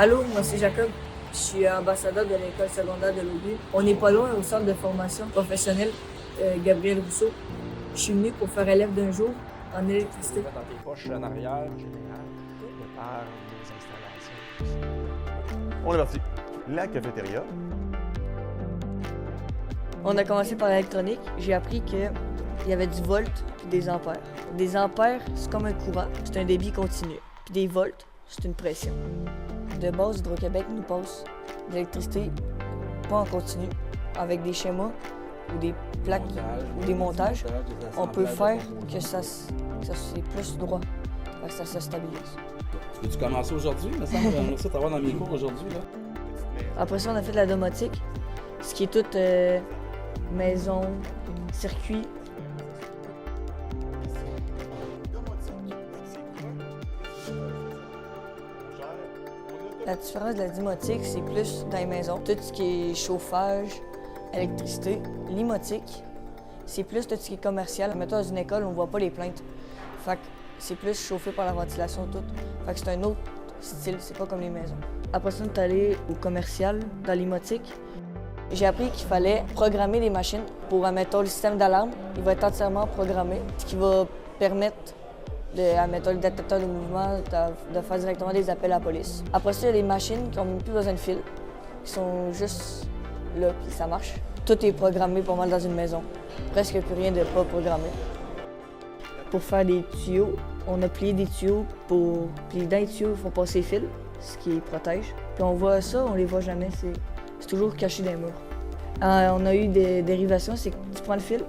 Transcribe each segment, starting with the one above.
Allô, moi c'est Jacob. Je suis ambassadeur de l'école secondaire de l'Aubu. On n'est pas loin au centre de formation professionnelle Gabriel Rousseau. Je suis venu pour faire élève d'un jour en électricité. Dans tes poches en arrière, en général, prépare nos installations. On est parti. La cafétéria. On a commencé par l'électronique. J'ai appris qu'il y avait du volt et des ampères. Des ampères, c'est comme un courant, c'est un débit continu. Puis des volts, c'est une pression. De base, Hydro-Québec nous passe de l'électricité pas en continu, avec des schémas ou des plaques ou des montages. On peut faire que ça c'est plus droit, que ça se stabilise. Peux-tu commencer aujourd'hui? Il me semble que j'aimerais ça t'avoir dans mes cours aujourd'hui. Après ça, on a fait de la domotique, ce qui est toute maison, circuit. La différence de la domotique, c'est plus dans les maisons. Tout ce qui est chauffage, électricité. Limotique, c'est plus tout ce qui est commercial. Mettons, dans une école, on voit pas les plaintes. Fait que c'est plus chauffé par la ventilation, tout. Fait que c'est un autre style, c'est pas comme les maisons. Après ça, on est allé au commercial, dans limotique. J'ai appris qu'il fallait programmer les machines pour, admettons, le système d'alarme. Il va être entièrement programmé, ce qui va permettre admettons, le détecteur de mouvement, de faire directement des appels à la police. Après ça, il y a des machines qui n'ont même plus besoin de fil, qui sont juste là, puis ça marche. Tout est programmé pas mal dans une maison. Presque plus rien de pas programmé. Pour faire des tuyaux, on a plié des tuyaux Puis dans les tuyaux, il faut passer les fils, ce qui les protège. Puis on voit ça, on les voit jamais, c'est toujours caché dans les murs. On a eu des dérivations, c'est que tu prends le fil,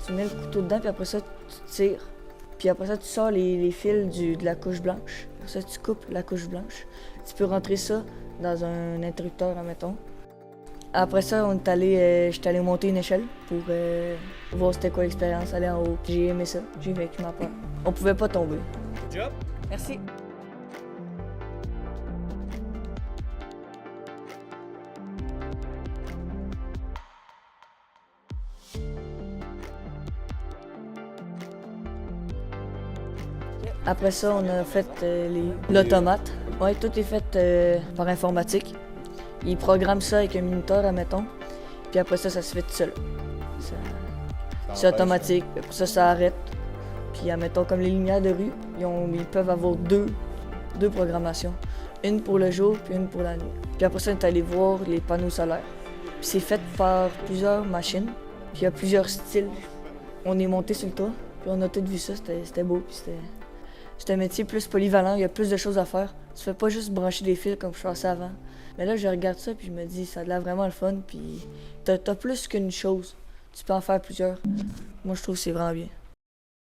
tu mets le couteau dedans, puis après ça, tu tires. Puis après ça, tu sors les fils de la couche blanche. Après ça, tu coupes la couche blanche. Tu peux rentrer ça dans un interrupteur, admettons. Après ça, j'étais allé monter une échelle pour voir c'était quoi l'expérience, aller en haut. J'ai aimé ça, j'ai vécu ma peur. On pouvait pas tomber. Good job! Merci. Après ça, on a fait l'automate. Oui, tout est fait par informatique. Ils programment ça avec un minuteur, admettons. Puis après ça, ça se fait tout seul. C'est automatique. Puis après ça, ça arrête. Puis admettons, comme les lumières de rue, ils peuvent avoir deux programmations. Une pour le jour, puis une pour la nuit. Puis après ça, on est allé voir les panneaux solaires. Puis c'est fait par plusieurs machines. Puis il y a plusieurs styles. On est monté sur le toit, puis on a tout vu ça. C'était beau, puis c'est un métier plus polyvalent, il y a plus de choses à faire. Tu fais pas juste brancher des fils comme je faisais avant. Mais là, je regarde ça puis je me dis, ça a l'air vraiment le fun. Puis t'as plus qu'une chose. Tu peux en faire plusieurs. Moi, je trouve que c'est vraiment bien.